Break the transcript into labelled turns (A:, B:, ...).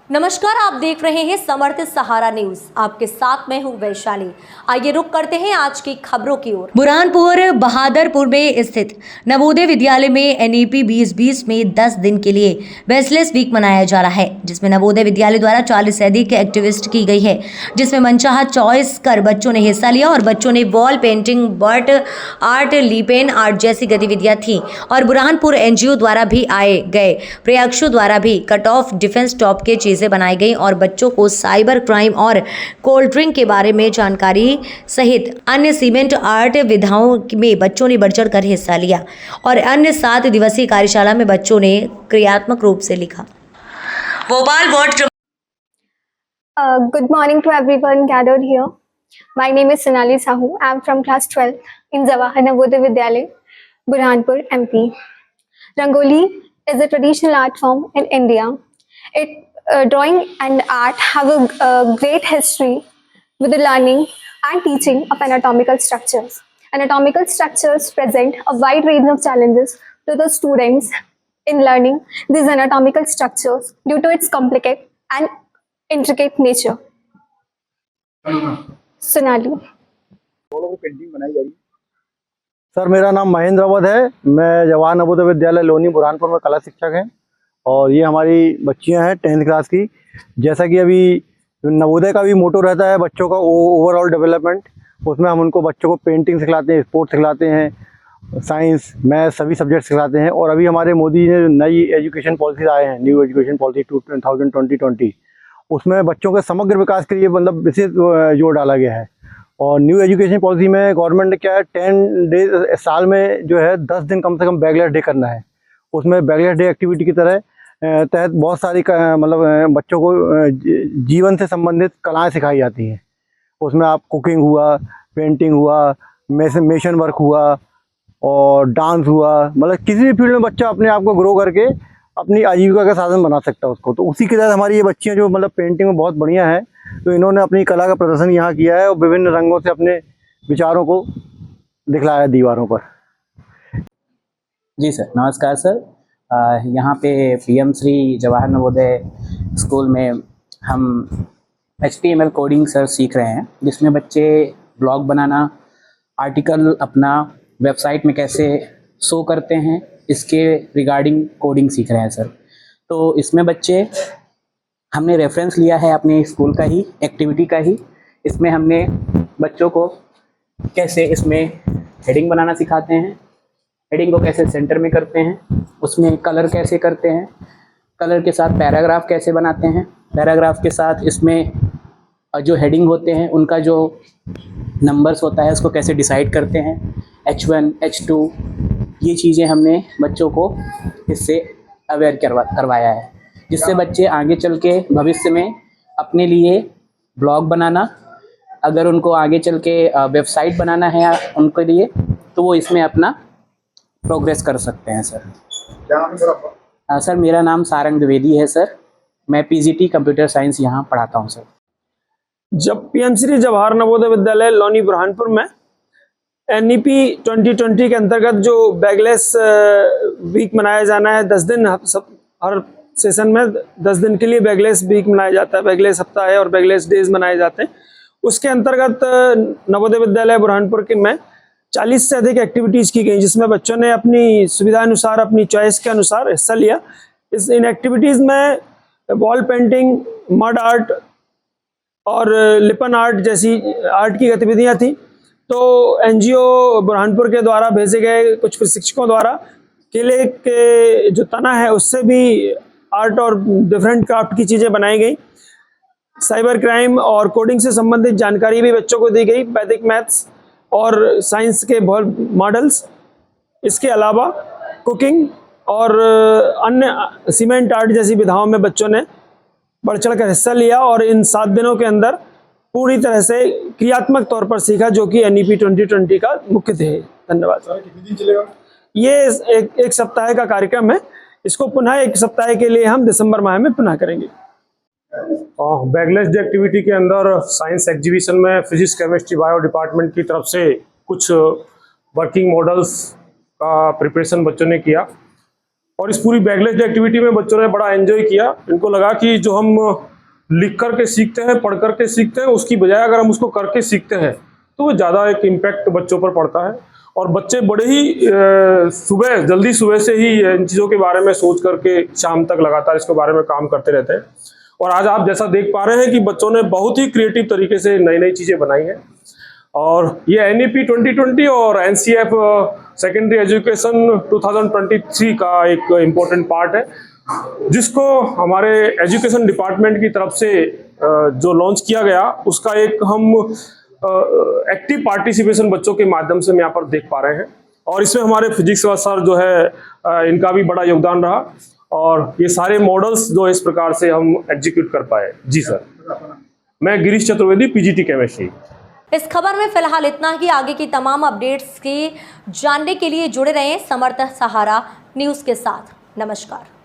A: नमस्कार, आप देख रहे हैं समर्थ सहारा न्यूज। आपके साथ मैं हूं वैशाली। आइए रुक करते हैं आज की खबरों की ओर। बुरहानपुर बहादुरपुर में स्थित नवोदय विद्यालय में NEP 2020 में 10 दिन के लिए बेसलेस वीक मनाया जा रहा है, जिसमें नवोदय विद्यालय द्वारा 40 से अधिक एक्टिविस्ट की गई है, जिसमें मनचाहा चॉइस कर बच्चों ने हिस्सा लिया और बच्चों ने wall painting, bird art, Le Pen art जैसी गतिविधियां थी। और बुरहानपुर NGO द्वारा भी आए गए प्रयाक्षों द्वारा भी कट ऑफ डिफेंस टॉप के चीजें बनाई गई और बच्चों को साइबर क्राइम और कोल्ड ड्रिंक के बारे में जानकारी सहित अन्य सीमेंट आर्ट विधाओं में बच्चों ने बढ़ चढ़ कर हिस्सा लिया और अन्य 7 दिवसीय कार्यशाला में बच्चों ने क्रियात्मक रूप से लिखा। Bhopal ward
B: Good morning to everyone gathered here. My name is Sonali Sahu. I am from class 12 in Jawahar Navodaya Vidyalaya, Burhanpur, MP. Rangoli is a traditional art form in India. Drawing and art have a great history with the learning and teaching of anatomical structures. Anatomical structures present a wide range of challenges to the students in learning these anatomical structures due to its complicated and intricate nature. Sonali.
C: Painting बनाई जा रही है। Sir, मेरा नाम महेंद्र अवध है। मैं जवाहर नवोदय विद्यालय लोनी बुरहानपुर में कला शिक्षक हैं और ये हमारी बच्चियां हैं 10th क्लास की। जैसा कि अभी नवोदय का भी मोटो रहता है बच्चों का ओवरऑल डेवलपमेंट, उसमें हम उनको बच्चों को पेंटिंग सिखलाते हैं, स्पोर्ट्स सिखलाते हैं, साइंस मैथ सभी सब्जेक्ट सिखलाते हैं। और अभी हमारे मोदी ने नई एजुकेशन पॉलिसीज आए हैं, न्यू एजुकेशन पॉलिसी 2020, उसमें बच्चों के समग्र विकास के लिए मतलब विशेष जोर डाला गया है। और न्यू एजुकेशन पॉलिसी में गवर्नमेंट ने क्या है 10 डेज साल में जो है 10 दिन कम से कम बैगलेस डे करना है। उसमें बैगलेस डे एक्टिविटी की तरह तहत बहुत सारी मतलब बच्चों को जीवन से संबंधित कलाएं सिखाई जाती हैं। उसमें आप कुकिंग हुआ, पेंटिंग हुआ, मेसन वर्क हुआ और डांस हुआ, मतलब किसी भी फील्ड में बच्चा अपने आप को ग्रो करके अपनी आजीविका का साधन बना सकता है उसको। तो उसी के तहत हमारी ये बच्चियाँ जो मतलब पेंटिंग में बहुत बढ़िया है, तो इन्होंने अपनी कला का प्रदर्शन यहाँ किया है और विभिन्न रंगों से अपने विचारों को दिखलाया दीवारों पर।
D: जी सर, नमस्कार सर। यहाँ पे PM श्री जवाहर नवोदय स्कूल में हम HTML कोडिंग सर सीख रहे हैं, जिसमें बच्चे ब्लॉग बनाना, आर्टिकल अपना वेबसाइट में कैसे शो करते हैं, इसके रिगार्डिंग कोडिंग सीख रहे हैं सर। तो इसमें बच्चे हमने रेफरेंस लिया है अपने स्कूल का ही एक्टिविटी का ही। इसमें हमने बच्चों को कैसे इसमें हेडिंग बनाना सिखाते हैं, हेडिंग को कैसे सेंटर में करते हैं, उसमें कलर कैसे करते हैं, कलर के साथ पैराग्राफ कैसे बनाते हैं, पैराग्राफ के साथ इसमें जो हेडिंग होते हैं उनका जो नंबर्स होता है उसको कैसे डिसाइड करते हैं, H1, H2, ये चीज़ें हमने बच्चों को इससे अवेयर करवाया है, जिससे बच्चे आगे चल के भविष्य में अपने लिए ब्लॉग बनाना, अगर उनको आगे चल के वेबसाइट बनाना है उनके लिए, तो वो इसमें अपना प्रोग्रेस कर सकते हैं सर।
C: क्या नाम है सर आपका?
D: सर, मेरा नाम सारंग द्विवेदी है सर। मैं PGT कंप्यूटर साइंस यहाँ पढ़ाता हूँ सर।
E: जब PM श्री जवाहर नवोदय विद्यालय लोनी बुरहानपुर में NEP 2020 के अंतर्गत जो बैगलेस वीक मनाया जाना है, 10 दिन हर सेशन में 10 दिन के लिए बैगलेस वीक मनाया जाता है, बैगलेस हफ्ता है और बैगलेस डेज मनाए जाते हैं। उसके अंतर्गत नवोदय विद्यालय बुरहानपुर के में 40 से अधिक एक्टिविटीज़ की गई, जिसमें बच्चों ने अपनी सुविधा अनुसार, अपनी चॉइस के अनुसार हिस्सा लिया। इन एक्टिविटीज़ में वॉल पेंटिंग, मड आर्ट और लिपन आर्ट जैसी आर्ट की गतिविधियां थी। तो NGO बुरहानपुर के द्वारा भेजे गए कुछ प्रशिक्षकों द्वारा केले के जो तना है उससे भी आर्ट और डिफरेंट क्राफ्ट की चीज़ें बनाई गई। साइबर क्राइम और कोडिंग से संबंधित जानकारी भी बच्चों को दी गई, वैदिक मैथ्स और साइंस के मॉडल्स। इसके अलावा कुकिंग और अन्य सीमेंट आर्ट जैसी विधाओं में बच्चों ने बढ़ चढ़ कर हिस्सा लिया और इन 7 दिनों के अंदर पूरी तरह से क्रियात्मक तौर पर सीखा, जो कि NEP 2020 का मुख्य ध्येय है। धन्यवाद।
C: कितने दिन चलेगा?
E: ये एक सप्ताह का कार्यक्रम है। इसको पुनः 1 सप्ताह के लिए हम दिसंबर माह में पुनः करेंगे।
F: बैगलेस डे एक्टिविटी के अंदर साइंस एग्जीबिशन में फिजिक्स, केमिस्ट्री, बायो डिपार्टमेंट की तरफ से कुछ वर्किंग मॉडल्स का प्रिपरेशन बच्चों ने किया और इस पूरी बैगलेस डे एक्टिविटी में बच्चों ने बड़ा एंजॉय किया। इनको लगा कि जो हम लिख करके सीखते हैं, पढ़ करके सीखते हैं, उसकी बजाय अगर हम उसको करके सीखते हैं तो वो ज़्यादा एक इम्पैक्ट बच्चों पर पड़ता है। और बच्चे बड़े ही जल्दी सुबह से ही इन चीज़ों के बारे में सोच करके शाम तक लगातार इसके बारे में काम करते रहते हैं। और आज आप जैसा देख पा रहे हैं कि बच्चों ने बहुत ही क्रिएटिव तरीके से नई नई चीज़ें बनाई हैं। और ये NEP 2020 और NCF सेकेंडरी एजुकेशन 2023 का एक इम्पोर्टेंट पार्ट है, जिसको हमारे एजुकेशन डिपार्टमेंट की तरफ से जो लॉन्च किया गया उसका एक हम एक्टिव पार्टिसिपेशन बच्चों के माध्यम से हम यहाँ पर देख पा रहे हैं। और इसमें हमारे फिजिक्स सर जो है इनका भी बड़ा योगदान रहा और ये सारे मॉडल्स जो इस प्रकार से हम एग्जीक्यूट कर पाए। जी सर, मैं गिरीश चतुर्वेदी, PGT केमिस्ट्री।
A: इस खबर में फिलहाल इतना ही। आगे की तमाम अपडेट्स की जानने के लिए जुड़े रहें समर्थ सहारा न्यूज़ के साथ। नमस्कार।